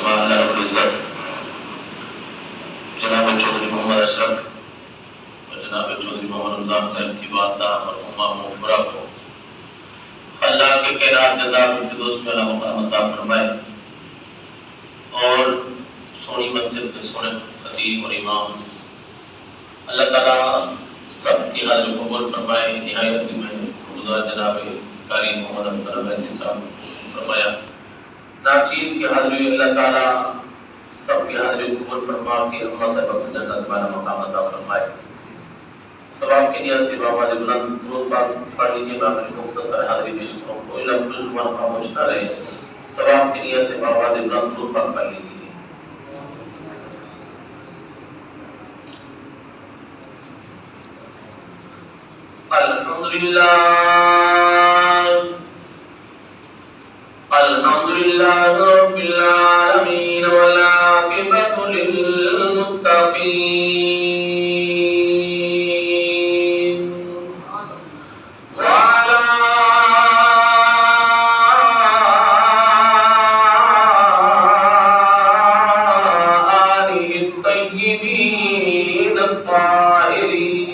سبحان اللہ رب العزت جناب چودھری محمد اشرف اور جناب چودھری محمد رمضان صاحب کی والدہ مرحومہ مغفرہ کو اللہ کے خیرات جزا الفردوس میں اللہ مقام عطا فرمائے، اور سونی مسجد کے سونے خطیب اور امام اللہ تعالیٰ سب کی حاضر قبول فرمائے۔ نہایت میں خدا جناب قاری محمد افضل ویسی صاحب فرمایا ناچیز کی حاضری اللہ تعالیٰ سب کی حاضری قبول فرما کے اماں صاحب کو جنت والا مقام عطا فرمائے۔ ثواب کی نیت سے بابا نے بلند درود پاک پڑھ لیجیے۔ میں اپنی مختصر حاضری پیش کروں، کوئی لفظ زبان خاموش نہ رہے۔ ثواب کی نیت سے بابا نے بلند درود پاک پڑھ لیجیے۔ الحمدللہ رب العالمین والعاقبۃ للمتقین وعلی آلہ الطیبین الطاہرین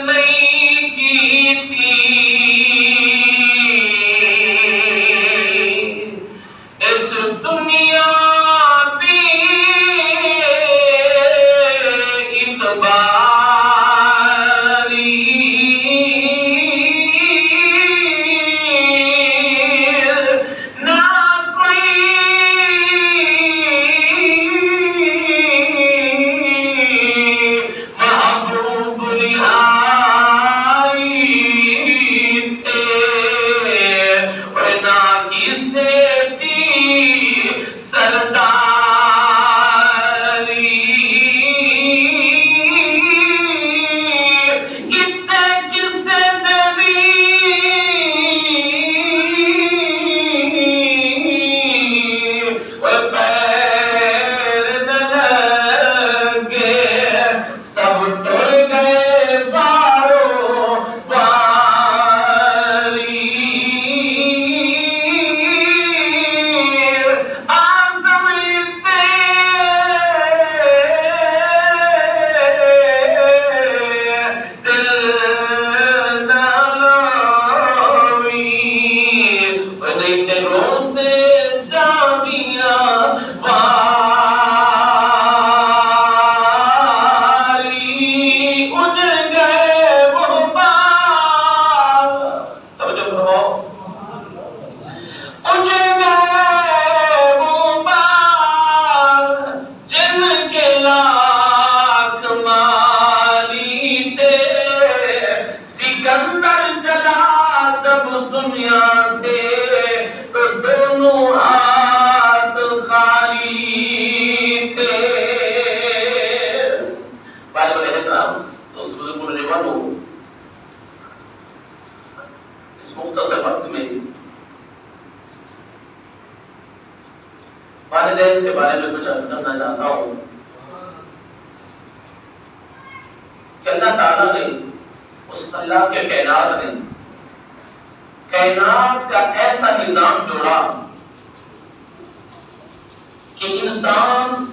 نہیں کرنا چاہتا ہوں کہ اللہ تعالیٰ نے اس اللہ کے کائنات کا ایسا نظام جوڑا کہ انسان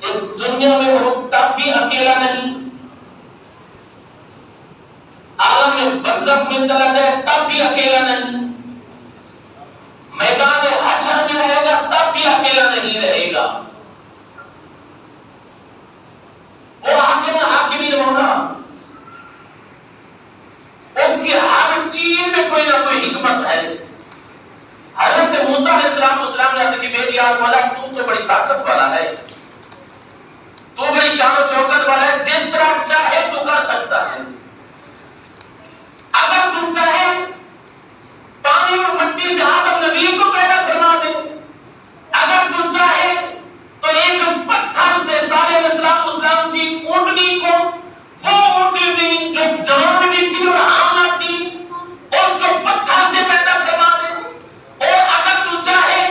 اس دنیا میں ہو تب بھی اکیلا نہیں، عالم برزخ میں چلا جائے تب بھی اکیلا نہیں، میدان حشر میں رہے گا تب بھی اکیلا نہیں رہے گا۔ وہ حاکم مولا، اس کی ہر چیز میں کوئی نہ کوئی حکمت ہے۔ حضرت موسیٰ علیہ السلام نے کہا کہ میری یار مولا تو بڑی طاقت والا ہے، تو بڑی شان و شوکت والا ہے، جس طرح چاہے تو کر سکتا ہے۔ اگر تم چاہے پانی اور مٹی سے آدم نبی کو پیدا فرما دے، اگر تم چاہے تو ایک پتھر سے صالح علیہ السلام کی اونٹنی کو، وہ اونٹنی جو جوان بھی تھی اور حاملہ تھی، اس کو پتھر سے پیدا فرما دے، اور اگر تم چاہے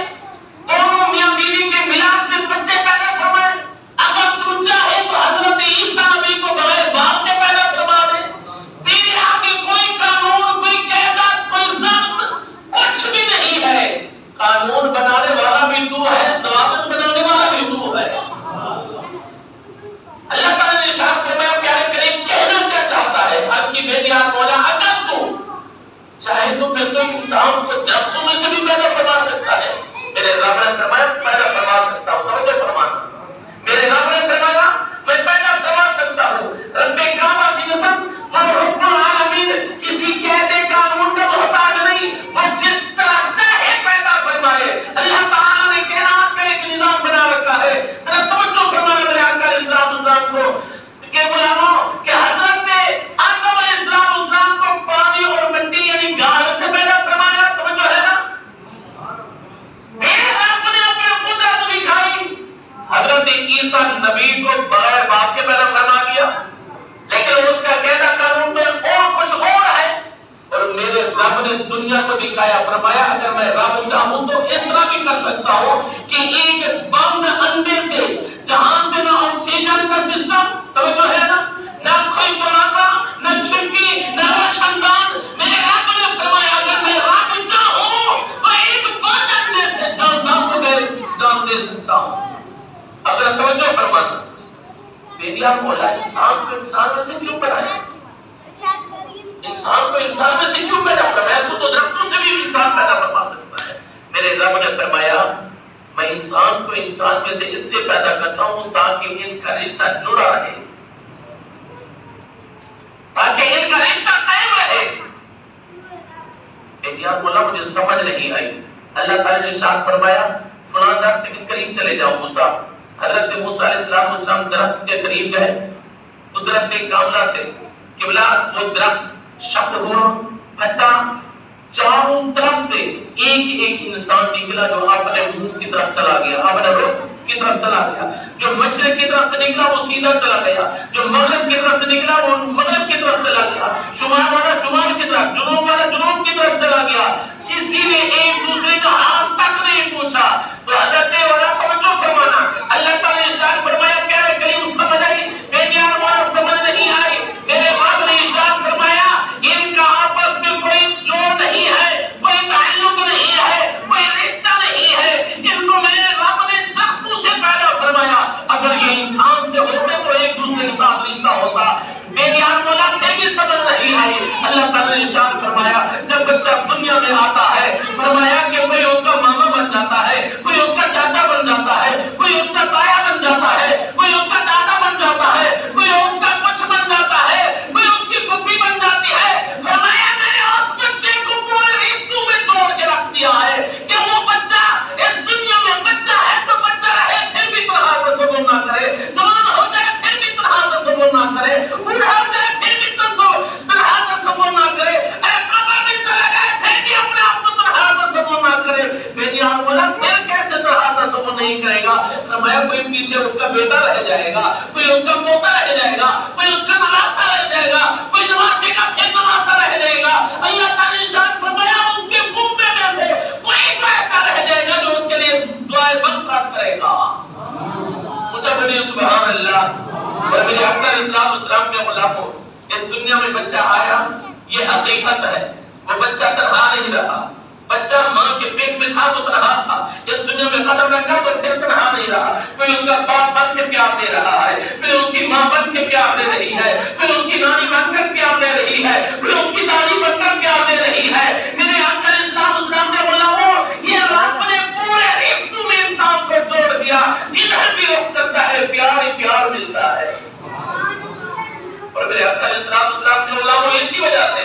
دونوں میاں بیوی کے ملاپ سے بچے پیدا فرمائے، اگر تم چاہے تو حضرت عیسیٰ نبی کو بغیر باپ کے پیدا فرما دے۔ تیرے آگے کوئی قانون، کوئی قیادت، کوئی ضابط کچھ بھی نہیں ہے۔ قانون بنانے والا بھی تو ہے، ضابط بنانے والا بھی تو ہے۔ اللہ تعالیٰ نے ارشاد فرمایا، پیارے کریم کہنا کیا چاہتا ہے؟ آپ کی بیٹی آپ مولا اگر تو چاہے تو پھر تو انسان کو درختوں میں سے بھی پیدا فرما سکتا ہے۔ میرے رب نے فرمایا پیدا فرما سکتا ہوں، توجہ فرمانا۔ میرے رب نے فرمایا میں پیدا فرما سکتا ہوں۔ رب کعبہ کی قسم، وہ رب العالمین کسی قیدے قانون کا محتاج نہیں، وہ جس طرح چاہے پیدا فرمائے۔ اللہ تعالیٰ نے کائنات کا ایک نظام بنا رکھا ہے۔ ذرا توجہ فرمانا میرے آقا علیہ السلام کو کہ غلاموں کہ حضرت نے آدم علیہ السلام کو پانی اور مٹی یعنی گال سے پیدا فرمایا، توجہ ہے نا؟ پھر آپ نے اپنے قدرت دکھائی، حضرت عیسیٰ نبی کو بغیر باپ کے پیدا فرما دیا، لیکن اس کا قاعدہ قانون میں اور کچھ اور ہے۔ اور میرے رب نے دنیا کو دکھایا، فرمایا اگر میں رب چاہوں تو اس طرح بھی کر سکتا ہوں کہ ایک بند انڈے سے جہاں سے نہ آکسیجن کا سسٹم، توجہ ہے نا، نہ کوئی دروازہ، نہ کھڑکی، نہ روشن دان، میرے رب نے فرمایا اگر میں رب چاہوں تو ایک بند انڈے سے جان دے سکتا ہوں۔ اگر توجہ فرمانا، میری آپ مولا انسان کو انسان میں سے کیوں بنایا؟ انسان کو انسان میں سے کیوں پیدا فرمایا؟ تو درختوں سے بھی انسان پیدا فرما سکتا ہے۔ میرے رب نے فرمایا میں انسان کو انسان میں سے اس لیے پیدا کرتا ہوں تاکہ ان کا رشتہ جڑا رہے، تاکہ ان کا رشتہ قائم رہے۔ میری آپ مولا مجھے سمجھ نہیں آئی۔ اللہ تعالیٰ نے ارشاد فرمایا فلاں درخت کے قریب چلے جاؤ موسیٰ۔ حضرت موسیٰ علیہ السلام درخت کے قریب گئے، قدرت کاملہ سے قبلہ وہ درخت شبد ہوا، پھٹا، چاروں طرف سے ایک انسان نکلا جو اپنے منہ کی طرف چلا گیا، اپنے رخ کی طرف چلا گیا۔ جو مشرق کی طرف سے نکلا وہ سیدھا چلا گیا، جو مغرب کی طرف سے نکلا وہ مغرب کی طرف چلا گیا، شمال والا شمال کی طرف، جنوب والا جنوب کی طرف چلا گیا۔ کسی نے ایک دوسرے کا حال تک نہیں پوچھا۔ تو حضرت والا توجہ فرمانا، اللہ تعالیٰ نے ارشاد فرمایا پیارے کریم سمجھ آئی؟ میرے یار والا سمجھ نہیں آئی؟ میرے رب نے ارشاد فرمایا ان کا آپس میں کوئی جوڑ نہیں ہے، کوئی تعلق نہیں ہے، کوئی رشتہ نہیں ہے، ان کو میرے رب نے درختوں سے پیدا فرمایا۔ اگر یہ انسان سے ہوتے تو ایک دوسرے کے ساتھ رشتہ ہوتا۔ میرے یار مولا پھر بھی سمجھ نہیں آئی۔ اللہ تعالیٰ نے ارشاد فرمایا جب بچہ دنیا میں آتا ہے فرمایا کہ کوئی اس کا ماما بن جاتا ہے، کوئی اس کا چاچا بن جاتا ہے، کوئی اس کا تایا بن جاتا ہے، کوئی اس کا دادا بن جاتا ہے، کوئی اس کا کچھ بن جاتا ہے، کوئی اس کی پھپھی بن جاتی ہے۔ فرمایا میں نے اس بچے کو پورے رشتوں میں توڑ کے رکھ دیا ہے کہ وہ بچہ اس دنیا میں بچہ ہے تو بچہ رہے، پھر بھی طرح تصور نہ کرے، جوان ہو جائے پھر بھی طرح تصور نہ کرے، بوڑھا ہو جائے پھر بھی طرح تصور نہ کرے، اے قبر میں چلا جائے پھر بھی اپنے آپ کو طرح تصور نہ کرے۔ میری آنکھ بولا پھر کیسے طرح تصور نہیں کرے گا؟ فرمایا کوئی پیچھے اس کا بیٹا رہ جائے گا، کوئی اس کا پوتا رہ جائے گا، کوئی اس کا نواسا رہ جائے گا، کوئی نواسے کا پھر نواسا رہ جائے گا۔ اللہ تعالیٰ نے ارشاد فرمایا اس کے کنبے میں سے کوئی تو ایسا رہ جائے گا جو اس کے لیے اور میرے اکبر اسلام کے غلاموں، اس دنیا میں بچہ آیا، یہ حقیقت ہے، وہ بچہ تنہا نہیں رہا، بچہ ماں کے پیٹ میں تھا تو تنہا تھا، اس دنیا میں قدم رکھا تو پھر تنہا نہیں رہا، کوئی اس کا باپ بن کے پیار دے رہا ہے، پھر اس کی ماں بن کے پیار دے رہی ہے، پھر اس کی نانی بن کر پیار دے رہی ہے، پھر اس کی دادی بن کر پیار دے رہی ہے۔ میرے آقا اسلام کے غلاموں، یہ رب نے پورے رشتوں میں انسان کو جوڑ دیا، جدھر بھی رخ کرتا ہے پیار ہی پیار ملتا ہے۔ اور میرے آقا اسلام کے غلاموں، اسی وجہ سے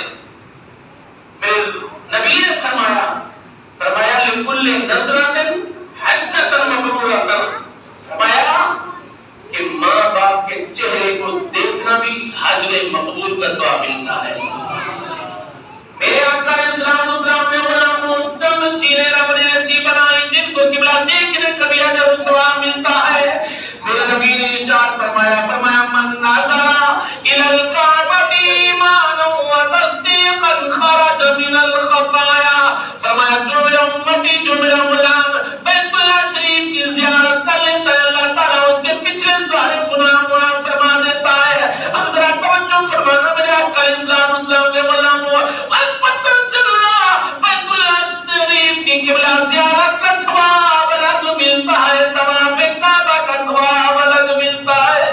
میرے نبی نے فرمایا لِكُلِّ نَظْرَةٍ حَجَّةً مَبْرُورَةً، فرمایا کہ ماں باپ کے چہرے کو دیکھنا بھی حج مقبول کا ثواب ملتا ہے۔ میرے آقا اسلام نے غلاموں، چند چیزیں رب نے ایسی بنائی جن کو قبلہ دیکھنے کا بھی اجر و ثواب ملتا ہے۔ میرے نبی نے ارشاد فرمایا من نظر إلى الكعبة إيمانا وتصديقا خرج من الخطايا، فرمایا جو میرا امتی، جو میرا غلام بیت اللہ شریف کی زیارت کر لیتا ہے، اللہ تعالیٰ اس کے پچھلے سارے گناہ معاف فرما دیتا ہے۔ اب ذرا توجہ فرمانا میرے آقا اسلام کے غلاموں، پتہ چلا بیت اللہ شریف کی قبلہ زیارت کا ثواب الگ ملتا ہے، طواف کعبہ کا ثواب الگ ملتا ہے،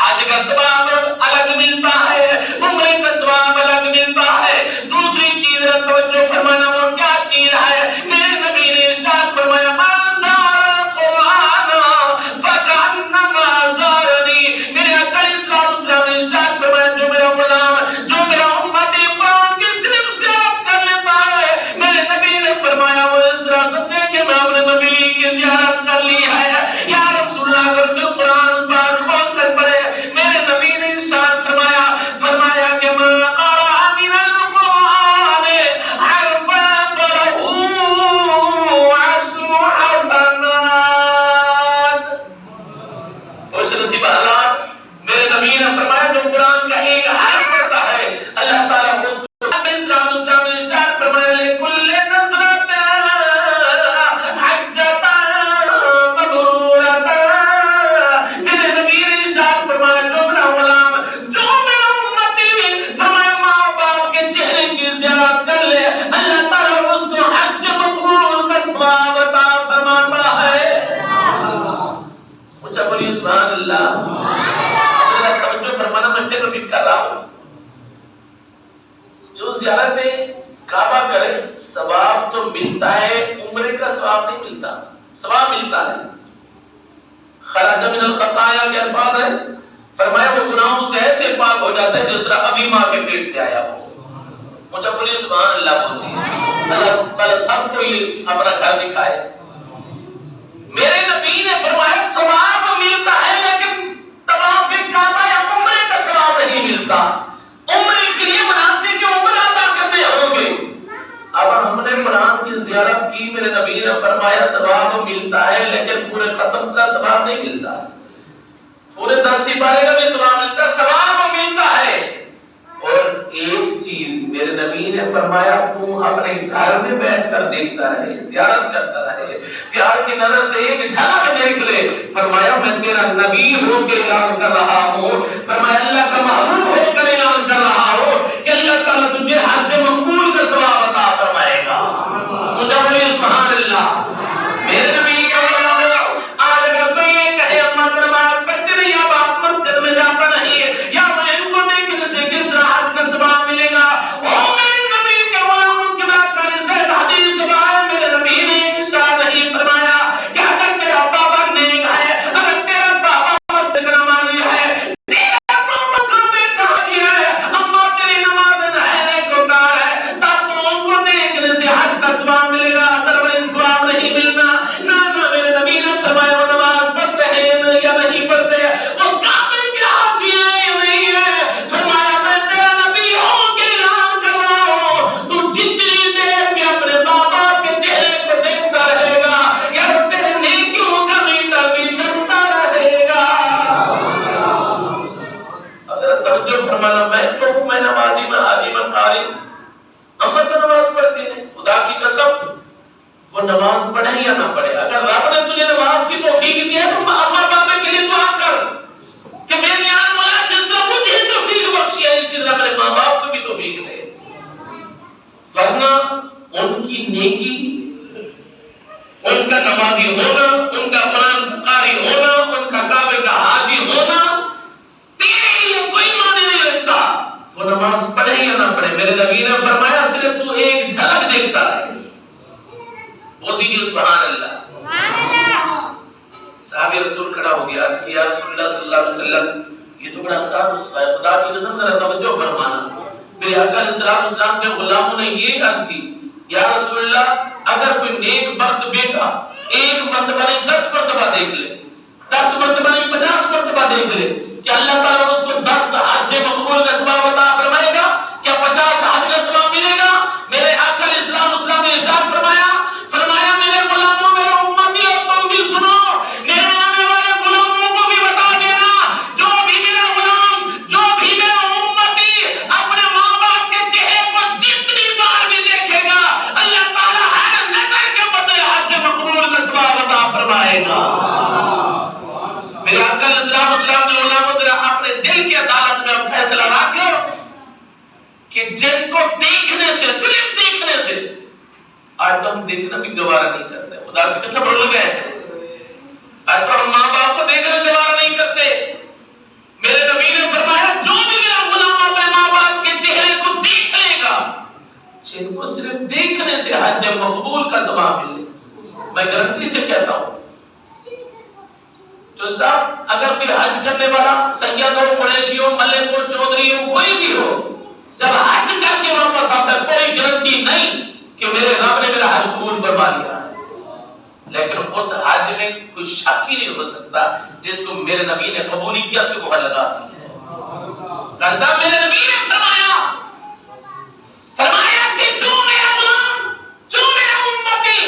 حج کا ثواب الگ ملتا ہے، عمرے کا ثواب الگ ملتا ہے۔ دوسری چیز توجہ فرمانا، وہ کیا چیز ہے؟ میرے نبی نے ارشاد فرمایا من زار القرآن فکأنما زارنی، میرے آقا اسلام نے ارشاد فرمایا جو میرا غلام، جو میرا امتی قرآن کی صرف زیارت کر لیتا ہے، میرے نبی نے فرمایا وہ اس طرح سمجھے کہ میں اپنے نبی کی زیارت کر لی ہے۔ یا رسول اللہ، اگر تو قرآن پاک کھول کر پڑھے، میرے نبی نے ارشاد فرمایا کہ من قرأ من القرآن حرفا فلہ عشر حسنات۔ خوش نصیب حضرات، میرے نبی نے فرمایا جو قرآن کا ایک حرف پڑھتا ہے، اللہ تعالیٰ اس کو اسلام نے ارشاد فرمایا لِكُلِّ نَظْرَةٍ حَجَّةً مَبْرُورَةً، میرے نبی نے ارشاد فرمایا جو میرا غلام، جو میرا امتی، فرمایا ماں باپ کے چہرے کی زیارت کر لے، اللہ تعالیٰ اس کو حج مقبول کا ثواب عطا فرماتا ہے۔ اونچا بولیے سبحان اللہ۔ توجہ فرمانا، میں پھر ریپیٹ کر رہا ہوں، جو زیارت کعبہ کرے ثواب تو ملتا ہے، عمرے کا ثواب نہیں ملتا، ثواب ملتا ہے۔ خرج من الخطایا کے الفاظ ہے، فرمایا وہ گناہوں سے ایسے پاک ہو جاتا ہے جس طرح ابھی ماں کے پیٹ سے آیا ہو۔ مجھے بولیے سبحان اللہ بولتی ہے۔ اللہ تعالیٰ سب کو یہ اپنا گھر دکھائے۔ میرے نبی نے فرمایا ثواب ملتا ہے لیکن طواف کعبہ یا عمرے کا ثواب نہیں ملتا۔ عمرے کے لیے مناسک عمرہ ادا کرنے ہوں گے۔ اب ہم نے قرآن کی زیارت کی، میرے نبی نے فرمایا ثواب ملتا ہے لیکن پورے ختم کا ثواب نہیں ملتا، پورے 10 سپارے کا بھی ثواب ملتا، ثواب ملتا ہے۔ اور ایک چیز میرے نبی نے فرمایا تم اپنے گھر میں بیٹھ کر دیکھتا رہے، زیارت کرتا رہے، پیار کی نظر سے ایک جھلک دیکھ لے۔ فرمایا میں تیرا نبی ہو کے اعلان کر رہا ہوں، فرمایا اللہ کا محبوب ہو کر اعلان کر رہا ہوں کہ اللہ تعالیٰ تجھے حج مقبول کا ثواب عطا فرمائے گا۔ مجھے بولیے سبحان اللہ۔ میرے نبی کے غلام، آج اگر کوئی یہ کہے اما نماز پڑھتے نہیں، یا باپ مسجد میں جاتا نہیں، یا میں ان کو دیکھنے سے کس طرح حج کا ثواب ملے گا، او میرے نبی کے غلام کی بات کرنے سے حدیث کے بعد میرے نبی نے ارشاد نہیں فرمایا کہ اگر تیرا بابا نیک ہے، اگر تیرا بابا مسجد نمازی ہے، تیرا بابا کعبے کا حاجی ہے، اما تیری نماز ظاہر کو کار ہے، تب تو ان کو دیکھنے سے حج کا ثواب ملے گا، ادروائز ثواب نہیں ملنا۔ نہ میرے نبی نے فرمایا وہ نماز پڑھتے ہیں یا نہیں پڑھتے، وہ کعبے کے حاجی ہیں یا نہیں ہے، فرمایا میں تیرا نبی ہوں کہ اعلان کر رہا ہوں، تو جتنی دیر میں اپنے بابا کے چہرے کو دیکھتا رہے گا یا تیرے نیکیوں کا میٹر بھی چلتا رہے گا۔ اگر توجہ فرمانا، میں نمازی، میں حاجی، میں قاری، اما تو نماز پڑھتی ہے، خدا کی قسم وہ نماز پڑھے یا نہ پڑھے، اگر رب نے تجھے نماز کی توفیق دی ہے تو اما بابے کے لیے ان کا نمازی ہونا، ان کا قرآن قاری ہونا، ان کا کعبے کا حاجی ہونا تیرے لیے کوئی معنی نہیں رکھتا، وہ نماز پڑھے یا نہ پڑھے۔ میرے نبی نے فرمایا صرف تو ایک جھلک دیکھتا ہے۔ وہ دیجیے سبحان اللہ۔ صحابی رسول کھڑا ہو گیا، عرض کیا رسول اللہ صلی اللہ علیہ وسلم یہ تو بڑا آسان نسخہ ہے، خدا کی قسم ذرا توجہ فرمانا۔ میرے آقا علیہ السلام کے غلاموں نے یہ عرض کی، یا رسول اللہ اگر کوئی نیک بخت بیٹا ایک مرتبہ نہیں 10 مرتبہ دیکھ لے، 10 مرتبہ نہیں 50 مرتبہ دیکھ لے، کہ اللہ تعالیٰ اس کو 10 حج مقبول کا ثواب عطا فرمائے گا؟ کیا 50 حج کا ثواب ملے گا؟ میرے آقا علیہ السلام نے ارشاد فرمایا میرے غلاموں، میرے امتیوں، تم بھی سنو، میرے آنے والے غلاموں کو بھی بتا دینا، جو بھی میرا غلام، جو بھی میرا امتی اپنے ماں باپ کے چہرے کو جتنی بار بھی دیکھے گا، اللہ تعالیٰ ہر نظر کے بدلے حج مقبول کا ثواب عطا فرمائے گا۔ میرے آقا علیہ السلام نے علماء ذرا اپنے دل کی عدالت میں فیصلہ رکھو کہ جن کو دیکھنے سے، صرف دیکھنے سے، آج تو ہم دیکھنا بھی گوارا نہیں کرتے، خدا کی قسم رول گئے آج تو ہم ماں باپ کو دیکھنا گوارا نہیں کرتے۔ میرے نبی نے فرمایا جو بھی میرا غلام اپنے ماں باپ کے چہرے کو دیکھ لے گا، جن کو صرف دیکھنے سے حج مقبول کا ثواب ملے، میں گارنٹی سے کہتا ہوں۔ تو صاحب اگر کوئی حج کرنے والا سید ہو، قریشی ہو، ملک ہو، چودھری ہو، کوئی بھی ہو، جب حج کر کے واپس آتا ہے کوئی گارنٹی نہیں کہ میرے رب نے میرا حج قبول فرما لیا ہے، لیکن اس حج میں کوئی شک ہی نہیں ہو سکتا جس کو میرے نبی نے قبولیت کی مہر لگا دی ہے۔ صاحب میرے نبی نے فرمایا کہ جو میرا غلام، جو میرا امتی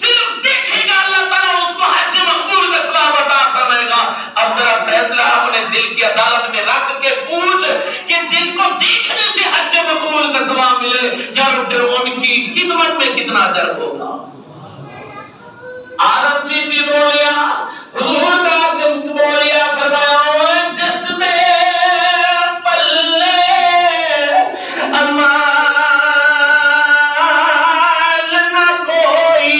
صرف دیکھے گا، اللہ تعالیٰ اس کو حج مقبول کا ثواب عطا فرمائے گا۔ اب ذرا فیصلہ اپنے دل کی عدالت میں رکھ کے پوچھ کہ جن کو دیکھنے سے حج مقبول کا ثواب ملے، یار پھر ان کی خدمت میں کتنا اجر ہوگا۔ آدم جی بھی بولیا، حضور قاسم بولیا، فرمایا جس میں پلے امال نہ کوئی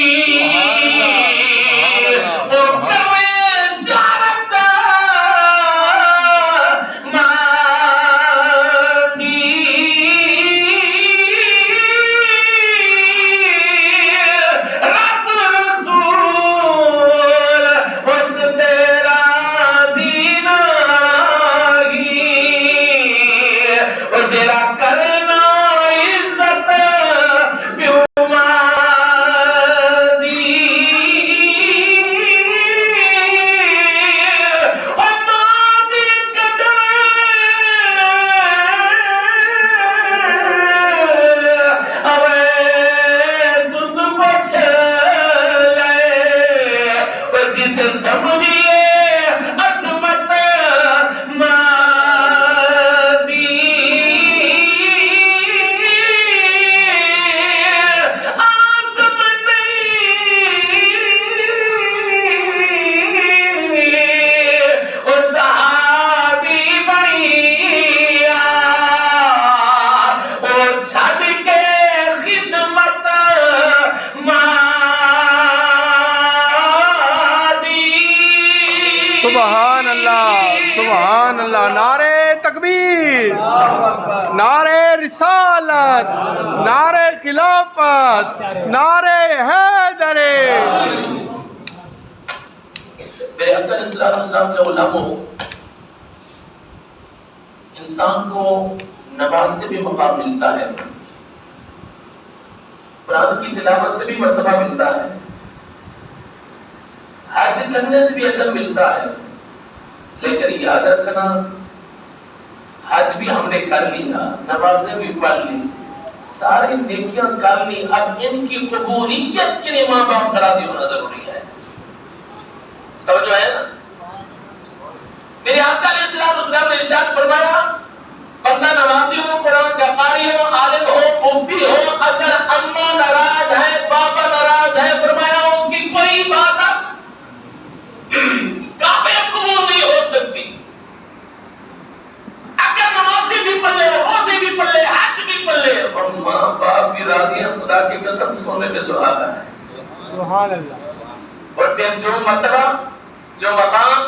وہ کرے زیارت سبحان اللہ، سبحان اللہ، نعرہ تکبیر، نعرہ رسالت، نعرہ خلافت، نعرہ حیدر۔ میرے آقا علیہ السلام کے علماء، انسان کو نماز سے بھی مقام ملتا ہے، قرآن کی تلاوت سے بھی مرتبہ ملتا ہے، حج کرنے سے بھی اجر ملتا ہے، لیکن یاد رکھنا حج بھی ہم نے کر لیا، نمازیں بھی پڑھ لی، ساری نیکیاں کر لی، اب ان کی قبولیت کے لیے ماں باپ کا راضی ہونا ضروری ہے۔ توجہ ہے نا؟ میرے آقا علیہ السلام نے ارشاد فرمایا بندہ نمازی ہو، قرآن کا قاری ہو، عالم ہو، مفتی ہو، اگر اماں ناراض ہے، پاپا ناراض ہے، فرمایا اس کی کوئی بات کعبے قبول نہیں ہو سکتی۔ اگر نمازی بھی پڑھ لے، روزے بھی پڑھ لے، حج بھی پڑھ لے، اور ماں باپ بھی راضی ہیں، خدا کی قسم سونے پہ سہاگا ہے۔ سبحان اللہ۔ پھر جو مرتبہ، جو مقام،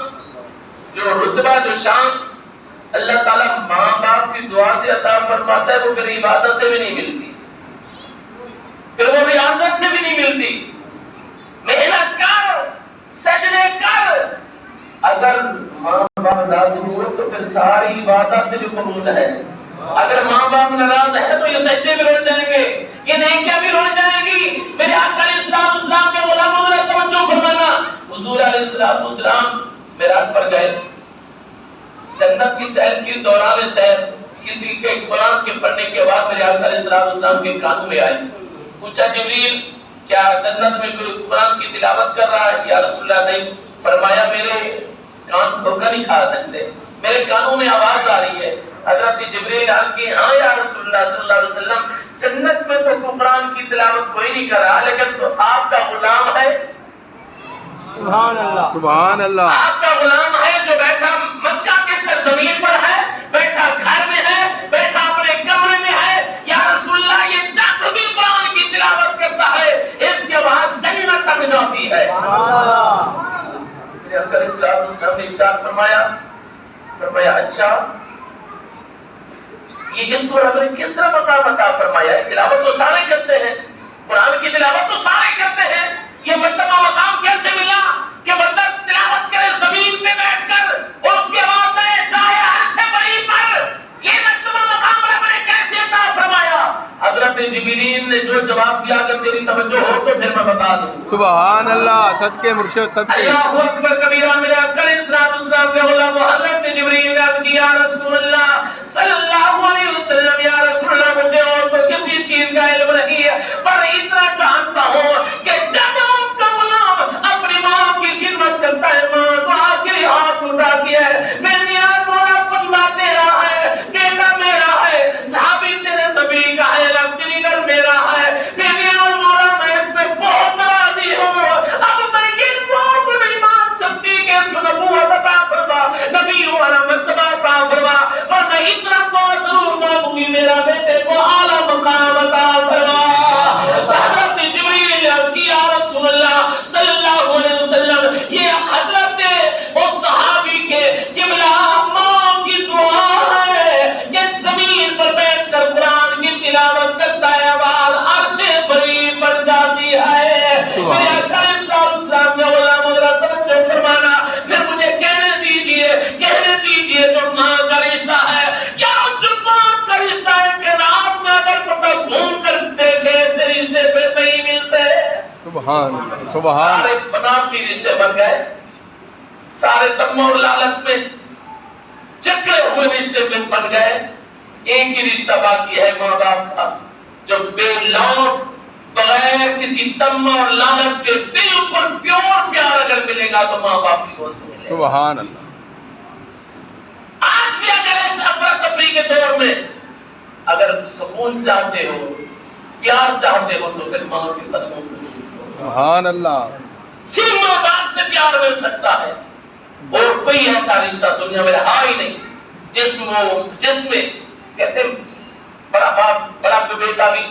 جو رتبہ، جو شان اللہ تعالیٰ ماں باپ کی دعا سے عطا فرماتا ہے، وہ پھر عبادت سے بھی نہیں ملتی، پھر وہ ریاضت سے بھی نہیں ملتی۔ محنت کر، سجدے کر، اگر ماں باپ راضی ہو تو پھر ساری عبادت بھی قبول ہے۔ اگر ماں باپ ناراض ہے تو یہ سجدے بھی رول جائیں گے، یہ نیکیاں بھی رول جائیں گی۔ میرے آقا علیہ السلام کے غلاموں نے توجہ فرمانا، حضور علیہ السلام معراج پر گئے، جنت کی سیر کی دوران سیر کسی کے قرآن کے پڑھنے کے بعد میرے آقا علیہ السلام کے کانوں میں آئی، پوچھا جبریل کیا جنت میں کوئی قرآن کی تلاوت کر رہا ہے؟ یا رسول اللہ نہیں۔ فرمایا میرے کان دھوکہ نہیں کھا سکتے، میرے کانوں میں آواز آ رہی ہے۔ حضرت جبریل کہ ہاں یا رسول اللہ صلی اللہ علیہ وسلم، جنت میں تو قرآن کی تلاوت کوئی نہیں کر رہا، لیکن تو آپ کا غلام ہے، سبحان اللہ، سبحان اللہ، آپ کا غلام ہے جو بیٹھا مکہ کے سرزمین پر ہے، بیٹھا گھر میں ہے، بیٹھا اپنے کمرے میں ہے۔ یا رسول اللہ یہ جب بھی قرآن کی تلاوت کرتا ہے اس کے بعد جنت تک جاتی ہے۔ میرے آقا علیہ السلام نے ارشاد فرمایا اچھا یہ اس کو رب نے کس طرح مقام عطا فرمایا ہے؟ تلاوت تو سارے کرتے ہیں، قرآن کی تلاوت تو سارے کرتے ہیں، یہ مرتبہ مقام کیسے ملا کہ بندہ تلاوت کرے زمین پہ بیٹھ کر اور اس کے بعد جائے عرش بری پر؟ یہ مرتبہ مقام رب نے کیسے عطا فرمایا؟ حضرت جبریل نے جو جواب دیا اگر تیری توجہ ہو تو پھر میں بتا دوں۔ سبحان اللہ، صدقے مرشد صدقے۔ اللہ اکبر کبیرہ۔ میرے آقا علیہ السلام کے غلام حضرت جبریل نے عرض کیا رسول اللہ صلی اللہ علیہ وسلم، یا رسول اللہ مجھے اور تو کسی چیز کا علم نہیں ہے، پر اتنا جانتا ہوں کہ جب آپ کا غلام اپنی ماں کی خدمت کرتا ہے، ماں تو آخری ہاتھ اٹھا کے ہے میں نیاز مولا بندہ تیرا ہے، بیٹا میرا ہے، صحابی تیرے نبی کا ہے، رب تیری گھر میرا ہے، بے نیاز مولا میں اس میں بہت راضی ہوں، اب میں یہ بات نہیں مان سکتی کہ اس کو نبوت عطا فرما، نبی والا مرتبہ عطا فرما، پر میں اتنا تو ضرور مانوں گی میرا بیٹے کو اعلیٰ مقام عطا فرما۔ حضرت جبریل کی یا رسول اللہ صلی اللہ علیہ وسلم، یہ حضرت اس صحابی کے قبلہ ماں کی دعا ہے کہ زمین پر بیٹھ کر قرآن کی تلاوت کرتا ہے، آواز عرش بری پر جاتی ہے۔ میرے آقا علیہ السلام کا غلام حضرت توجہ فرمانا، پھر مجھے کہنے دیجئے جو ماں کا رشتہ ہے، کیا جو ماں کا رشتہ ہے کہ رات میں اگر پتہ گھوم کر دیکھے ایسے رشتے پہ نہیں ملتے۔ سبحان اللہ، سبحان سارے بناوٹی رشتے بن گئے، سارے تم اور لالچ میں چکرے ہوئے رشتے بن گئے، ایک ہی رشتہ باقی ہے ماں باپ کا، جو بے لوث بغیر کسی تم اور لالچ کے بالکل پیور پیار اگر ملے گا تو ماں باپ کی گود سے ملے گا۔ سبحان اللہ۔ آج بھی اگر اس افراتفری کے دور میں اگر سکون چاہتے ہو، پیار چاہتے ہو تو پھر ماں کے قدموں کو سبحان اللہ۔ صرف ماں باپ سے پیار مل سکتا ہے، اور کوئی ایسا رشتہ دنیا میں رہا ہی نہیں جس میں کہتے بڑا باپ بڑا بیٹا بھی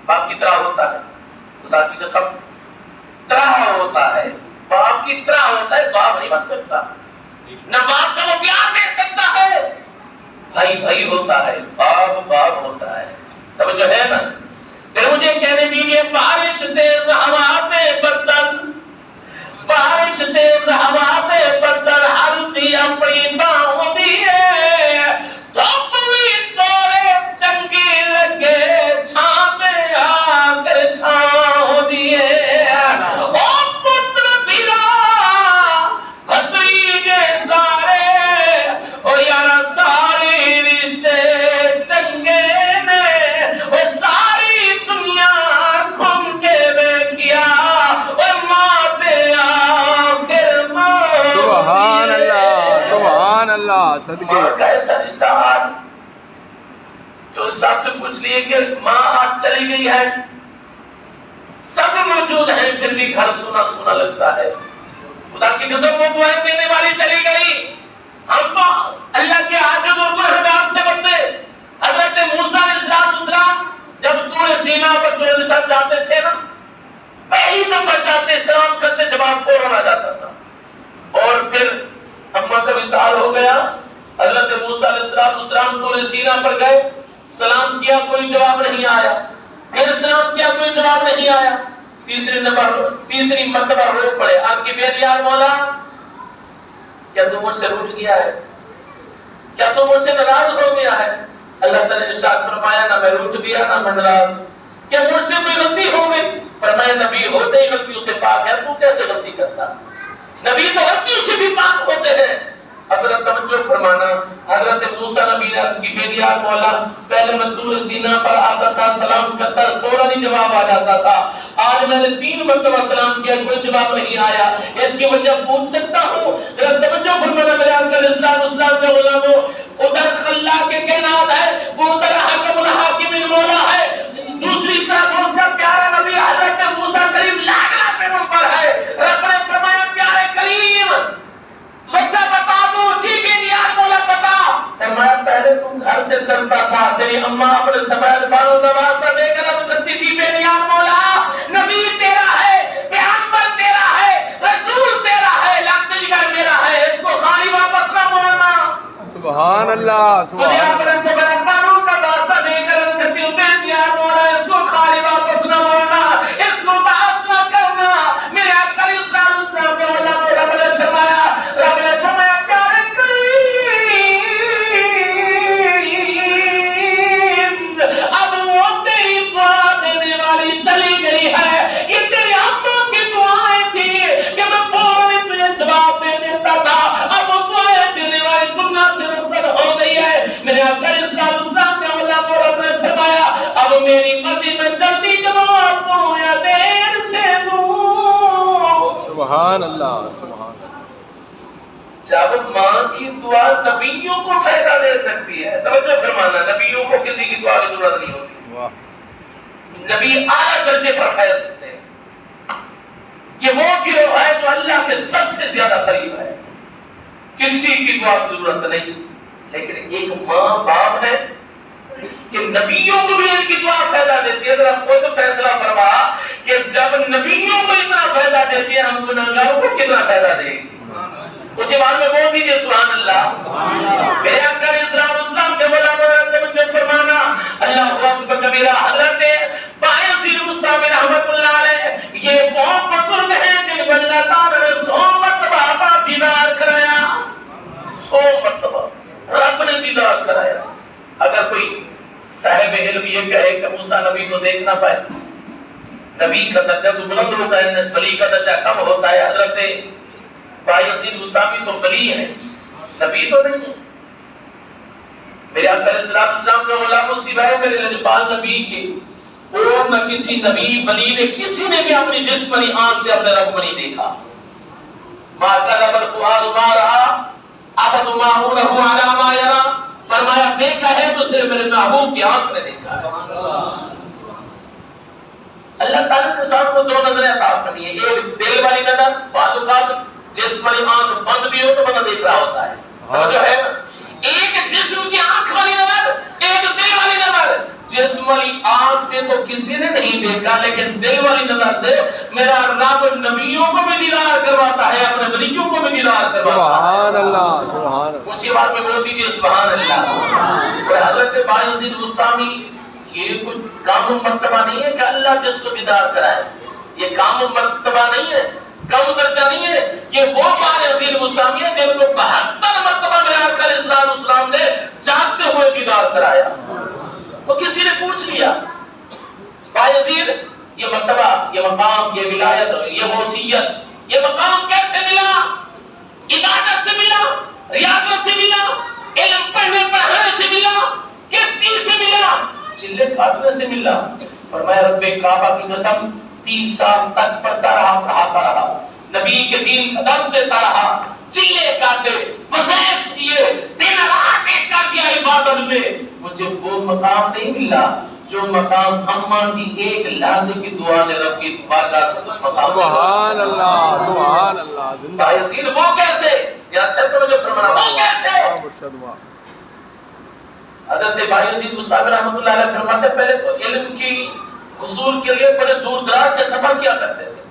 باپ کی طرح ہوتا ہے، خدا کی قسم طرح ہوتا ہے، باپ کی طرح ہوتا ہے، باپ نہیں بن سکتا، نہ باپ کا وہ پیار دے سکتا ہے، بھائی ہوتا ہے، باپ ہوتا ہے۔ توجہ ہے نا؟ پھر مجھے کہنے دیجیے بارش تیز ہواتے بدل، بارش تیز ہواتے بدل، ہلدی اپنی باہوں دیے، دھوپ بھی توڑے چنگی لگے، چھاں پہ آکر چھاؤں دیے، او پتر بھیرا بھتریجے سارے، او یارا سارے رشتے چنگے نے، او ساری دنیا گھوم کے دیکھیا، او ماں پہ آخر ماں۔ سبحان اللہ، سبحان اللہ، صدقے۔ ماں کا ایسا رشتہ آج جو صاحب سے پوچھ لیے کہ ماں آج چلی گئی ہے، سب موجود ہیں پھر بھی گھر سونا سونا لگتا ہے۔ خدا کی قسم وہ دعائیں دینے والی چلی گئی، ہم تو اللہ کے عاجز اور گنہگار سے بندے۔ حضرت موسیٰ علیہ السلام جب طور سینا پر 40 سال جاتے تھے نا، پہلی دفعہ جاتے سلام کرتے جواب فوراً آ جاتا کوئی جواب نہیں آیا، پھر سلام کیا کوئی جواب نہیں آیا، تیسری مرتبہ رو پڑے، آپ کی بیٹی یار مولا کیا تو مجھ سے روٹ گیا ہے، کیا تو مجھ سے ناراض ہو گیا ہے؟ اللہ تعالی نے ارشاد فرمایا نہ میں روٹ گیا نہ میں ناراض، کیا مجھ سے کوئی غلطی ہو گئی؟ فرمایا نبی ہوتے ہی غلطیوں سے پاک ہے، تو کیسے غلطی کرتا؟ نبی تو غلطیوں سے بھی پاک ہوتے ہیں۔ حضرت توجہ فرمانا، حضرت موسیٰ نبی کی بیٹی یا مولا پہلے میں طور سینا پر آتا تھا، سلام کرتا فوراً ہی جواب آ جاتا تھا، آج میں نے 3 مرتبہ سلام کیا کوئی جواب نہیں آیا، اس کی وجہ پوچھ سکتا ہوں؟ حضرت توجہ فرمانا میرے آقا علیہ السلام کے غلاموں، ادھر خلاق کے کائنات ہے، وہ ادھر حکم الحاکم المولا ہے، دوسری طرف اس کا پیارا نبی حضرت موسیٰ کریم لاغرا پیغمبر ہے۔ رب نے فرمایا پیارے کریم بچہ بتا دو، ٹھیک ہے یا مولا بتا۔ فرمایا پہلے تم گھر سے چلتا تھا، تیری اماں اپنے سفید بالوں کا واسطہ دے کر اب کہتی تھی بے یا مولا نبی تیرا ہے، پیغمبر تیرا ہے، رسول تیرا ہے، لگتے جگر میرا ہے، اس کو خالی واپس نہ بولنا۔ سبحان اللہ تجھے اپنے سفید بالوں کا واسطہ دے کر اب کہتی بے یا مولا اس کو خالی واپس نہ بولنا، اس کو بحث نہ کرنا۔ میرے آقا علیہ السلام کے علماء رب نے فرمایا پیارے کریم اب وہ تیری دعا دینے والی چلی گئی ہے، یہ تیری اماں کی دعائیں تھی کہ میں فوراً تجھے جواب دے دیتا تھا، اب وہ دعائیں دینے والی دنیا سے رخصت ہو گئی ہے۔ میرے آقا علیہ السلام کے علماء رب نے فرمایا اب میری مرضی میں جلدی جواب دوں یا دیر سے دوں۔ سبحان اللہ سبحان اللہ۔ جب ماں کی دعا نبیوں کو فائدہ دے سکتی ہے، توجہ فرمانا نبیوں کو کسی کی دعا کی ضرورت نہیں ہوتی، نبی اعلیٰ درجے پر فائدہ دیتے ہیں۔ یہ وہ گروہ ہے جو اللہ کے سب سے زیادہ قریب ہے، کسی کی دعا کی ضرورت نہیں، لیکن ایک ماں باپ ہے کہ نبیوں کو بھی ان کی دعا فائدہ دیتی ہے۔ ذرا خود فیصلہ فرما کہ جب نبیوں کو اتنا فائدہ دیتی ہے ہم گناہگاروں کو کتنا فائدہ دے گی؟ کچھ بات میں بول دیجئے سبحان اللہ۔ میرے آقا علیہ السلام کے علماء نے فرمانا اللہ اکبر کبیرہ، حضرت بایزید بستامی رحمت اللہ علیہ یہ بہت بزرگ ہیں جن کو اللہ تعالیٰ نے 100 مرتبہ اپنا دیدار کرایا، 100 مرتبہ رب نے دیدار کرایا۔ اگر کوئی صاحب علم یہ کہے کہ موسیٰ نبی کو دیکھ نہ پائے، نبی کا درجہ تو بلند ہوتا ہے، ولی کا درجہ کم ہوتا ہے، حضرت بایزید بستامی تو ولی ہے، نبی تو نہیں ہے۔ میرے آقا علیہ السلام کے علماء سوائے میرے لجپال نبی کے اور نہ کسی نبی ولی نے کسی نے بھی اپنی جسمانی آنکھ سے اپنے رب کو نہیں دیکھا۔ ما کذب الفؤاد ما رأى افتمارونه على ما يرى، فرمایا دیکھا ہے تو صرف میرے محبوب کی آنکھ نے دیکھا ہے۔ اللہ تعالیٰ نے انسان کو 2 نظریں عطا فرمائی ہیں، ایک دل والی نظر، بعض اوقات جسمانی آنکھ بند بھی ہو تو بندہ دیکھ رہا ہوتا ہے، جو ہے ایک جسم کی آنکھ والی نظر، ایک دل والی نظر۔ جسم والی آنکھ سے تو کسی نے نہیں دیکھا، لیکن دل والی نظر سے میرا رب نبیوں کو بھی دیدار کرواتا ہے، اپنے ولیوں کو بھی دیدار کرواتا ہے۔ سبحان اللہ سبحان اللہ۔ اونچی بات میں بول دیجیے سبحان اللہ۔ اور حضرت بایزید بستامی یہ کوئی کام و مرتبہ نہیں ہے کہ اللہ جس کو دیدار کرائے، یہ کام و مرتبہ نہیں ہے، کم درجہ نہیں ہے، یہ وہ بایزید بستامی ہے جن کو 72 مرتبہ میرے آقا علیہ السلام نے جاگتے ہوئے دیدار کرایا۔ تو کسی نے پوچھ لیا بایزید یہ مرتبہ، یہ مقام، یہ ولایت، یہ وصیت، یہ مقام کیسے ملا؟ عبادت سے ملا، ریاضت سے ملا، علم پڑھنے پڑھانے سے ملا، کس چیز سے ملا؟ چلے کھانے سے ملا۔ فرمایا رب کعبہ کی قسم 30 سال تک پڑھتا رہا، پڑھاتا رہا، نبی کے دین کا درس دیتا رہا، چلے کاٹے، وظائف کیے، دن رات ایک کر دیا عبادت میں، مجھے وہ مقام نہیں ملا جو مقام اماں کی ایک لحظے کی دعا نے رب کی بارگاہ سے اس مقام۔ سبحان اللہ سبحان اللہ۔ زندہ بایزید وہ کیسے؟ یا سر کو جو فرمانا وہ کیسے؟ مرشد واہ۔ حضرت بایزید بستامی رحمت اللہ علیہ فرماتے پہلے تو علم کی حصول کے لیے بڑے دور دراز کے سفر کیا کرتے تھے۔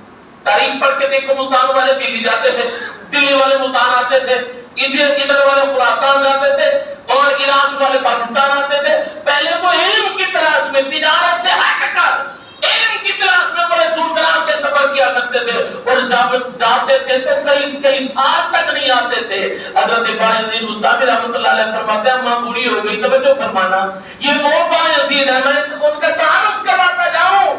تاریخ پڑھ کے دیکھو ملتان والے دلی جاتے تھے، دلی والے ملتان آتے تھے، ادھر والے خراسان جاتے تھے اور عراق والے پاکستان آتے تھے۔ پہلے تو علم علوم کی تلاش میں، تجارت سے ہٹ کر علم کی تلاش میں بڑے دور دراز کے سفر کیا کرتے تھے، اور جاتے تھے تو کئی سال تک نہیں آتے تھے۔ حضرت بایزید بستامی رحمۃ اللہ علیہ فرماتے ہیں ماں بوڑھی ہو گئی، توجہ فرمانا، یہ وہ بایزید ہے، میں ان کا تعارف کرواتا جاؤں،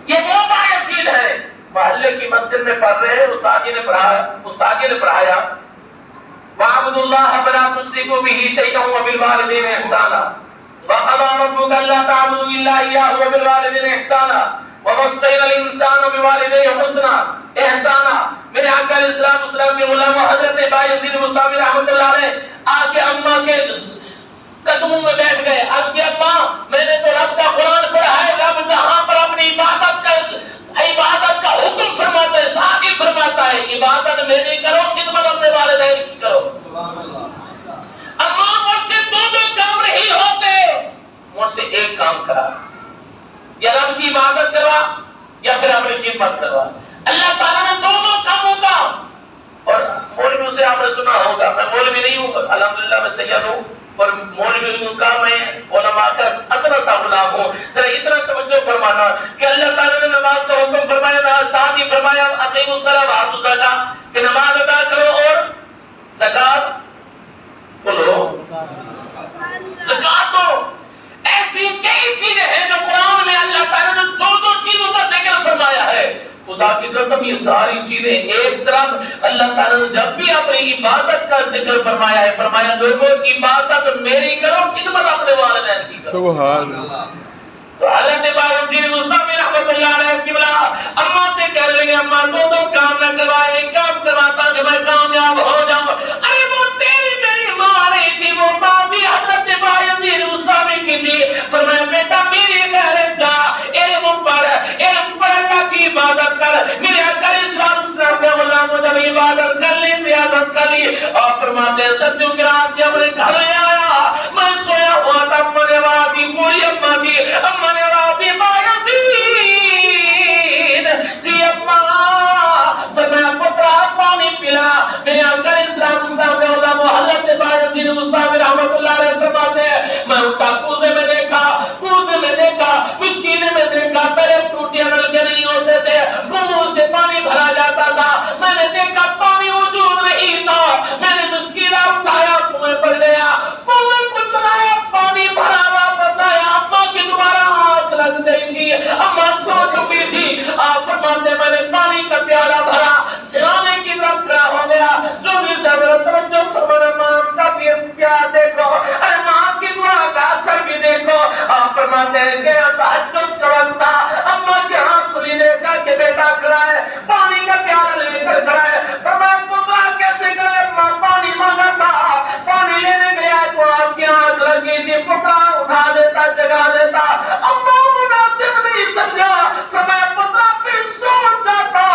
یہ وہ بایزید ہے، محلے کی مسجد میں پڑھ رہے ہیں، استاد جی نے پڑھایا وَاعْبُدُوا اللَّهَ وَلَا تُشْرِكُوا بِهِ شَيْئًا وَبِالْوَالِدَيْنِ إِحْسَانًا وَقَضَىٰ رَبُّكَ أَلَّا تَعْبُدُوا إِلَّا إِيَّاهُ وَبِالْوَالِدَيْنِ إِحْسَانًا وَوَصَّيْنَا الْإِنسَانَ بِوَالِدَيْهِ حُسْنًا احسانا۔ میرے آقا علیہ السلام کے غلام حضرت بایزید بستامی رحمۃ اللہ علیہ آ کے اماں کے قدموں میں بیٹھ گئے، اب کہ اماں میں نے تو رب کا قرآن پڑھا ہے، رب جہاں پر اپنی عبادت کا حکم فرماتا ہے، ساتھ ہی فرماتا ہے عبادت میری کرو، خدمت اپنے والدین کی کرو۔ اماں مجھ سے دو کام نہیں ہوتے، مجھ سے ایک کام کرا، یا رب کی عبادت کروا یا پھر اپنی خدمت کروا۔ اللہ تعالیٰ نے دو کاموں کا، اور مولویوں سے آپ نے سنا ہوگا، میں مولوی نہیں ہوں، الحمدللہ میں سید ہوں، اور مولویوں کا میں علماء کا ادنا سا غلام ہوں، ذرا اتنا توجہ فرمانا کہ اللہ تعالیٰ نے نماز کا حکم فرمایا، ساتھ ہی فرمایا اقیموا الصلاۃ وآتوا الزکاۃ، کہ نماز ادا کرو اور زکات بولو، زکات دو۔ ایسی کئی چیزیں ہیں جو قرآن میں اللہ تعالیٰ نے دو چیزوں کا ذکر فرمایا ہے۔ خدا کی قسم یہ ساری چیزیں ایک طرف، اللہ تعالیٰ نے جب بھی اپنی عبادت کا ذکر فرمایا ہے، فرمایا لوگوں عبادت میری کرو، خدمت اپنے والدین کی کرو۔ سبحان اللہ۔ تو حضرت بایزید بستامی رحمۃ اللہ علیہ کی بلا اماں سے کہہ رہے ہیں اماں دو کام نہ کروائے، ایک کام کرواتا کہ میں کامیاب ہو جاؤں۔ ارے وہ تیری میری ماں نہیں تھی، وہ ماں بھی حضرت بایزید بستامی کی تھی، فرمایا بیٹا میری خیر جا، علم پڑھ اللہ کی عبادت کر۔ میرے آقا اسلام کے غلام جب عبادت کر لی، ریاضت کر لی، اور فرماتے ہیں سچوں کی رات جب میں گھر میں آیا، میں سویا ہوا تھا، اماں نے رات بوڑھی اماں تھی، اماں نے رات بایزید جی اماں فرمایا پترا پانی پلا۔ میرے آقا اسلام کے غلام حضرت بایزید بستامی رحمۃ اللہ علیہ فرماتے ہیں میں اٹھا، کوزے میں دیکھا، مشکینے میں دیکھا، پہلے ٹوٹیاں نلکے نہیں ہوتے تھے، منہ سے پانی بھرا جاتا تھا، میں نے دیکھا پانی وجود نہیں تھا، میں نے مشکینہ اٹھایا، کنویں پر گیا، کنویں کو چلایا، پانی بھرا واپس آیا، اماں کی دوبارہ ہاتھ لگ گئی تھی، اماں سو چکی تھی، آپ فرماتے میں نے پانی کا پیالہ بھرا، سرانے کی طرف کھڑا ہو گیا، جو بھی ضرورت جو فرمانا ماں کا پیار دیکھو، اے ماں کی دعا کا اثر بھی دیکھو۔ آپ فرماتے ہیں کہ تہجد کا وقت تھا، اماں کی آنکھ کھلی، دیکھا کہ بیٹا کھڑا ہے، پانی کا پیالہ لے کر کھڑا ہے، فرمایا پترا کیسے کھڑا ہے؟ ماں پانی مانگا تھا، پانی لینے گیا تو آپ کی آنکھ لگی تھی، پترا اٹھا دیتا، جگا دیتا، اماں مناسب نہیں سمجھا، فرمایا پترا پھر سو جاتا،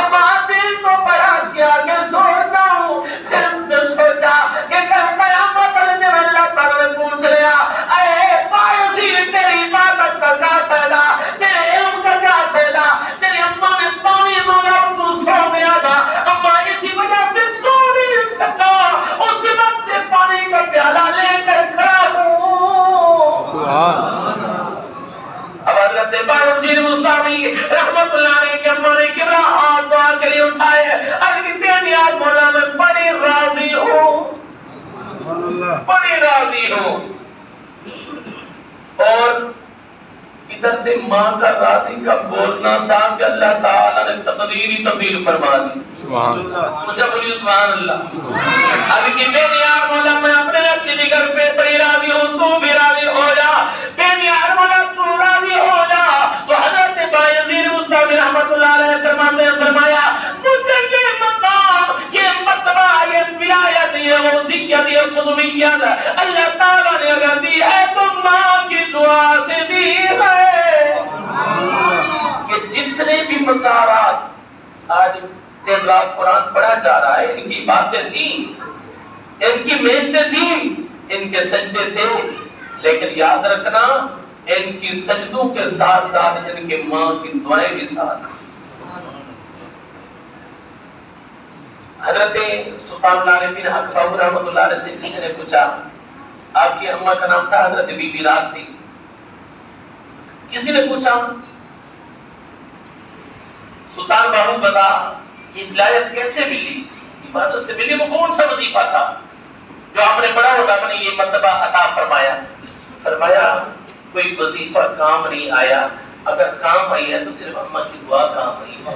اماں دل تو بیاس کیا کہ سو جاؤں، پھر سوچا کہ کل قیامت کے دن اللہ تعالیٰ نے پوچھ لیا اے بایزید تیری عبادت کا کیا فائدہ، تیرے علم کا کیا فائدہ، تیری اماں نے پانی مانگا اور تو سو گیا تھا، اماں اسی وجہ سے سو نہیں سکا، اس وقت سے پانی کا پیالہ لے کر کھڑا ہوں۔ اب حضرت بایزید بستامی رحمت اللہ علیہ کے اماں نے کبرا ہاتھ دعا کے لیے اٹھائے، اگر بے نیاز مولا میں بڑی راضی ہوں، بڑی راضی ہوں، اور ادھر سے ماں کا راضی کا بولنا تھا کہ اللہ تعالیٰ نے تقدیر ہی تبدیل فرما دی۔ سبحان اللہ، مجھے بولیے سبحان اللہ۔ اب کہ بے نیاز مولا میں اپنے رب کی جگر پہ بڑی راضی ہوں، تو بھی راضی ہو جا، بے نیاز مولا تو راضی ہو جا۔ تو حضرت بایزید بستامی رحمت اللہ علیہ فرماتے ہیں، فرمایا مجھے یہ مقام، یہ مرتبہ، یہ ولایت، یہ وصیت، یہ قطبیت اللہ تعالیٰ نے اگر دی ہے تو ماں کی دعا سے بھی ہے کہ جتنے بھی مسارات آج دن رات قرآن پڑھا جا رہا ہے، ان کی باتیں تھیں، ان کی محنتیں تھیں، ان کے سجدے تھے، لیکن یاد رکھنا ان کی سجدوں کے ساتھ ساتھ ان کے ماں کی دعائیں بھی ساتھ۔ حضرت سلطان العارفین حق بابو رحمۃ اللہ علیہ سے کسی نے پوچھا، آپ کی اماں کا نام تھا حضرت بی بی راس تھی، کسی نے پوچھا سلطان بابو بتا یہ ولایت کیسے ملی، عبادت سے ملی، وہ کون سا وظیفہ تھا جو آپ نے پڑھا اور رب نے یہ مرتبہ عطا فرمایا؟ فرمایا کوئی وظیفہ کام نہیں آیا، اگر کام آئی ہے تو صرف اماں کی دعا کام آئی ہے۔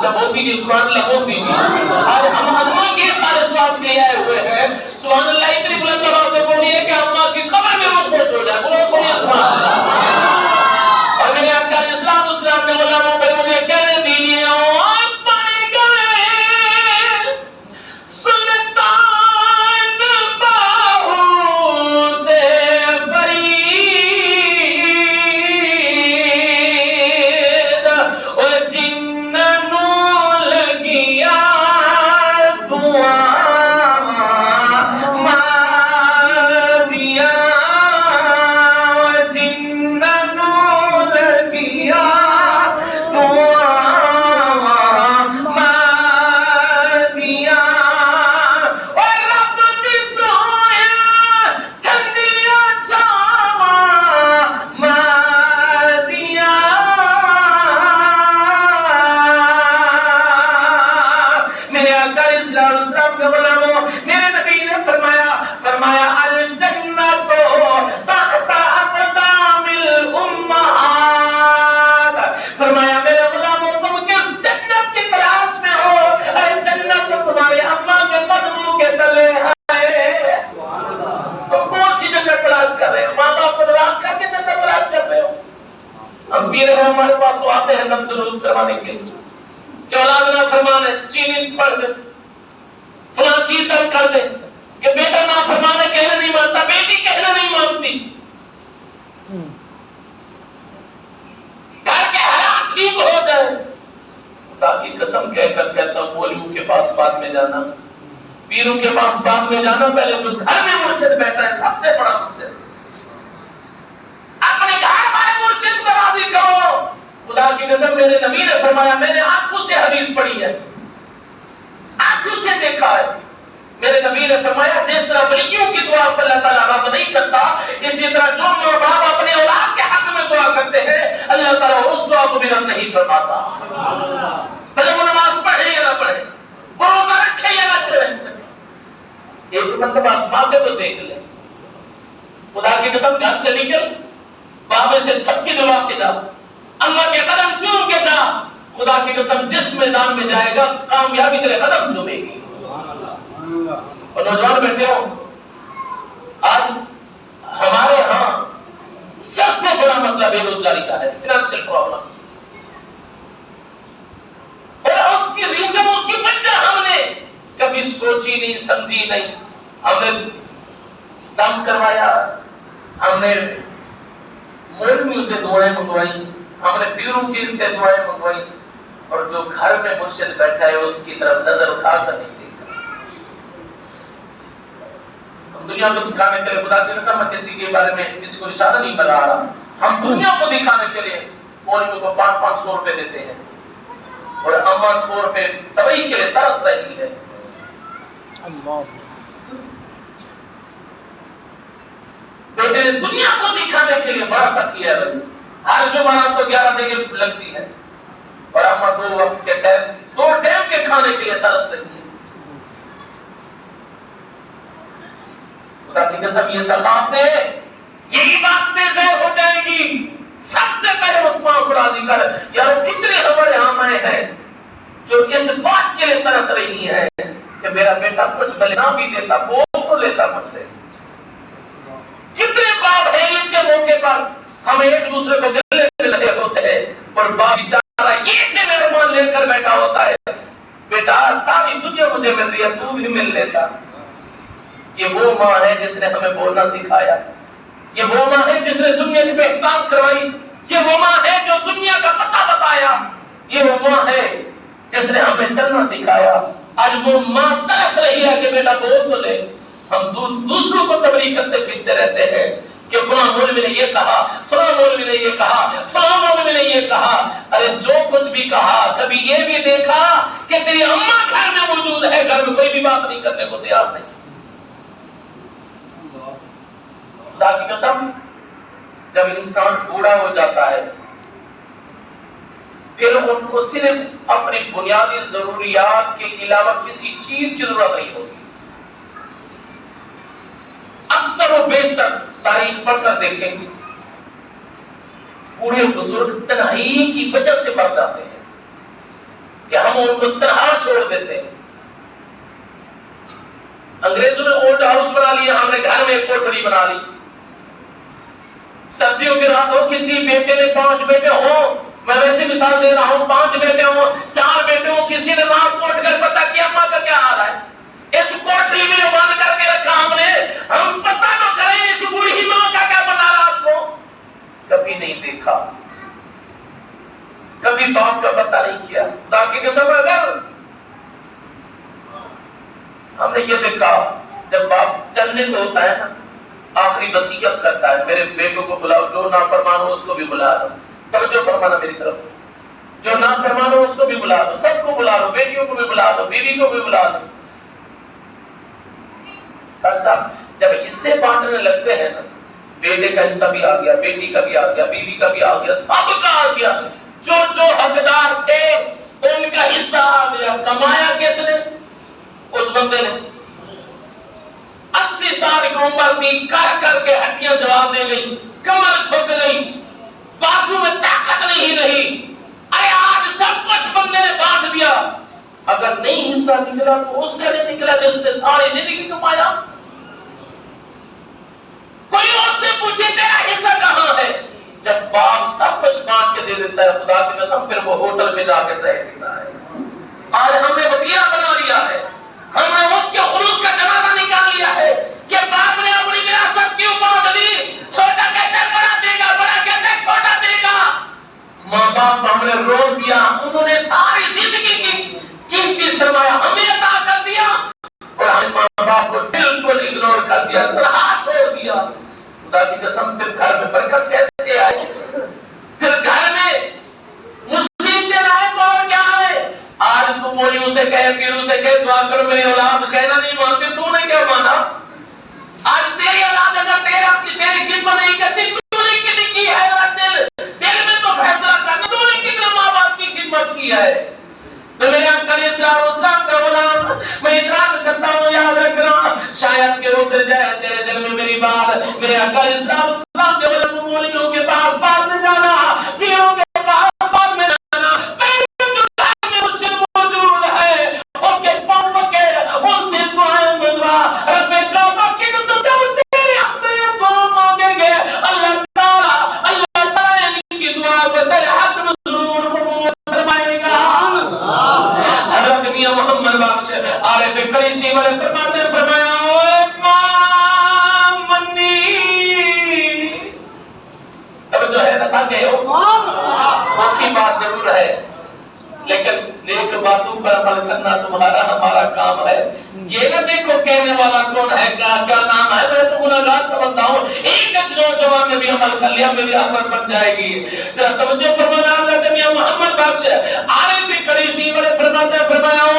جب وہ بھی نہیں، سبحان اللہ، وہ بھی نہیں، آج ہم اماں کے سارے ثواب لے آئے ہوئے ہیں۔ سبحان اللہ، اتنی بلند آواز سے بولیے کہ اماں کی قبر میں روح خوش ہو جائے، بولو بولیے سبحان اللہ۔ اور میرے آقا اسلام نے غلاموں پہ مجھے کہنے دیجیے ہمارے پاس تو آتے ہیں نم درود کروانے کے لیے کہ اولاد نہ فرمانے چینی پڑھ دے، فلاں چیز دم کر دے، کہ بیٹا نہ فرمانے کہنا نہیں مانتا، بیٹی کہنا نہیں مانتی، گھر کے حالات ٹھیک ہو جائے۔ خدا کی قسم کہہ کر کہتا ہوں، مولیوں کے پاس بعد میں جانا، پیروں کے پاس بعد میں جانا، پہلے جو گھر میں مرشد بیٹھا ہے سب سے بڑا مرشد، اپنے گھر والے مرشد کو راضی کرو۔ خدا کی قسم میرے نبی نے فرمایا، میں نے آنکھوں سے حدیث پڑھی ہے، آنکھوں سے دیکھا ہے، میرے نبی نے فرمایا جس طرح ولیوں کی دعا پر اللہ تعالیٰ رد نہیں کرتا، اسی طرح جو ماں باپ اپنے اولاد کے حق میں دعا کرتے ہیں اللہ تعالیٰ اس دعا کو بھی رد نہیں فرماتا، بھلے وہ نماز پڑھے یا نہ پڑھے، وہ روزہ رکھے یا نہ رکھے۔ ایک مطلب آسمان پہ تو دیکھ لے، خدا کی قسم گھر سے نکل، بابے سے تھک کے جواب کے جا، اللہ کے قدم چوم کے جا، خدا کی قسم جس میدان میں جائے گا کامیابی تیرے قدم چومے گی۔ اور نوجوان بیٹھے ہو، آج ہمارے ہاں سب سے بڑا مسئلہ بے روزگاری کا ہے، فنانشل پرابلم، اور اس کی ریزن، اس کی وجہ ہم نے کبھی سوچی نہیں، سمجھی نہیں۔ ہم نے دم کروایا، ہم نے مولویوں سے دعائیں منگوائی، ہم نے پیروں کی سے دعائیں منگوائی، اور جو گھر میں مرشد بیٹھا ہے اس کی طرف نظر اٹھا کر نہیں دیکھا۔ ہم دنیا کو دکھانے کے لیے، خدا کی قسم میں کسی کے بارے میں کسی کو اشارہ نہیں بنا رہا، ہم دنیا کو دکھانے کے لیے مولویوں کو 500 روپے دیتے ہیں، اور اماں 100 روپے تباہی کے لیے ترس رہی ہے۔ بیٹے نے دنیا کو دکھانے کے لیے بڑا سا کیا ہے، ہر جمعرات کو 11 دے کے لگتی ہے، اور اماں 2 وقت کے ٹائم، 2 ٹائم کے کھانے کے لیے ترس رہی ہے۔ خدا کی قسم یہ ثقافتیں، یہی باتیں ظاہر ہو جائے گی۔ سب سے پہلے اس ماں کو راضی کر، یار کتنے ہمارے ہاں مائیں ہیں جو اس بات کے لیے ترس رہی ہیں کہ میرا بیٹا کچھ بھلے نہ بھی لیتا، بول تو لیتا مجھ سے۔ کتنے باپ ہیں ان کے موقع پر ہم ایک دوسرے کو گلے میں لگے ہوتے ہیں، اور باپ بیچارہ یہ جو مہمان لے کر بیٹھا ہوتا ہے، بیٹا ساری دنیا مجھے مل رہی ہے، تو بھی مل لیتا۔ یہ وہ ماں ہے جس نے ہمیں بولنا سکھایا، یہ وہ ماں ہے جس نے دنیا کی پہچان کروائی، یہ وہ ماں ہے جو دنیا کا پتہ بتایا، یہ وہ ماں ہے جس نے ہمیں چلنا سکھایا۔ آج وہ ماں ترس رہی ہے کہ بیٹا بول تو لے۔ ہم دوسروں کو تبلیغ کرتے پھرتے رہتے ہیں کہ فلاں مولوی نے یہ کہا، فلاں مولوی نے یہ کہا، فلاں مولوی نے یہ کہا۔ ارے جو کچھ بھی کہا، کبھی یہ بھی دیکھا کہ تیری اماں گھر میں موجود ہے، گھر میں کوئی بھی بات نہیں کرنے کو تیار نہیں۔ خدا کی قسم جب انسان بوڑھا ہو جاتا ہے پھر ان کو صرف اپنی بنیادی ضروریات کے علاوہ کسی چیز کی ضرورت نہیں ہوتی. اکثر و بیشتر تاریخ پڑھ کر دیکھیں گے بوڑھے بزرگ تنہائی کی وجہ سے مر جاتے ہیں کہ ہم ان کو تنہا چھوڑ دیتے ہیں. انگریزوں نے اولڈ ہاؤس بنا لیا, ہم نے گھر میں ایک کوٹھڑی بنا لی. سردیوں کی راتوں کسی بیٹے نے 5 بیٹے ہوں, میں ویسے مثال دے رہا ہوں, 5 بیٹے ہوں, 4 بیٹے ہوں, کسی نے رات کو اٹھ کر پتا کیا اماں کا کیا حال ہے, اس کوٹھڑی میں بند کر کے رکھا ہم نے, ہم پتہ نہ کریں اس بوڑھی ماں کا کیا بنا رات کو. کبھی نہیں دیکھا, کبھی باپ کا پتہ نہیں کیا. تاکہ قسم اگر ہم نے یہ دیکھا جب باپ چلنے کو ہوتا ہے نا آخری وصیت کرتا ہے, میرے بیٹوں کو بلاؤ, جو نافرمان ہو اس کو بھی بلا لو, توجہ فرمانا میری طرف, جو نافرمان ہو اس کو بھی بلا لو, سب کو بلا لو, بیٹیوں کو بھی بلا لو, بیوی کو بھی بلا لو. صاحب جب حصے بانٹنے لگتے ہیں نا, بیٹے کا حصہ بھی آ گیا, بیٹی کا بھی آ گیا, بیوی کا بھی آ گیا, سب کا آ گیا, جو جو حقدار تھے ان کا حصہ آ گیا. کمایا کس نے؟ اس بندے نے. 80 سال کی عمر تھی, کر کر کے ہڈیاں جواب دے گئی, کمر جھک گئی, بازو میں طاقت نہیں رہی. ارے آج سب کچھ بندے نے بانٹ دیا, اگر نہیں حصہ نکلا تو اس کا نہیں نکلا جس نے ساری زندگی کمایا. کوئی اس سے پوچھے تیرا حصہ کہاں ہے؟ جب باپ سب کچھ بانٹ کے دے دیتا ہے خدا کی قسم, پھر وہ ہوٹل میں جا کے چائے پیتا ہے. آج ہم نے وطیرہ بنا لیا ہے, ہم نے اس کے خلوص کا جنازہ نکال لیا ہے کہ باپ نے اپنی وراثت کیوں بانٹ دی. چھوٹا کہتا ہے بڑا دے گا, بڑا کہتا ہے چھوٹا دے گا. ماں باپ ہم نے روک دیا, انہوں نے ساری زندگی کی قیمتی سرمایہ ہمیں عطا کر دیا اور ہم ماں باپ کو بالکل اگنور کر دیا, تنہا چھوڑ دیا. خدا کی قسم پھر گھر میں برکت کیسے آئے, پھر گھر میں مصیبتیں آئے تو اور کیا آئے. آج تم مولیوں سے کہے, پیروں سے کہے دعا کرو میری اولاد, کہنا نہیں مانتے, تو نے کیا مانا. آج تیری اولاد اگر تیری خدمت نہیں کرتی, تو نے کتنی کی ہے دل, دل میں تو فیصلہ کرنا, تو نے کتنا ماں باپ کی خدمت کی ہے. تو میرے آقا علیہ السلام کا غلام, میں اعتراض کرتا ہوں یاد رکھنا, شاید کہ اتر جائے تیرے دل میں میری بات. میرے آقا علیہ السلام کے غلام مولیوں کے پاس بات میں جانا, پیروں کے پاس بات میں جانا, جو گھر میں مرشد موجود ہے اس کے پاؤں کے ان سے دعائیں منگوا. رب کعبہ کی قسم تیرے حق میں یہ دعا مانگیں گے, اللہ تعالیٰ ان کی دعا کو تیرے حق میں ضرور قبول فرمائے گا. حضرت میاں محمد بخش عارف قریشی والے فرماتے فرمایا, اب جو ہے نا گئے ہو, باقی بات ضرور ہے لیکن نیک باتوں پر عمل کرنا تمہارا ہمارا کام ہے. یہ نہ دیکھو کہنے والا کون ہے, کیا نام ہے, میں تو گناہگار سمجھتا ہوں. ایک نوجوان نے بھی عمل کر لیا, میری آمد بن جائے گی. توجہ فرمانا, حضرت میاں محمد بخش عارف قریشی والے فرماتے فرمایا,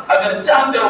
اگر چاہتے ہو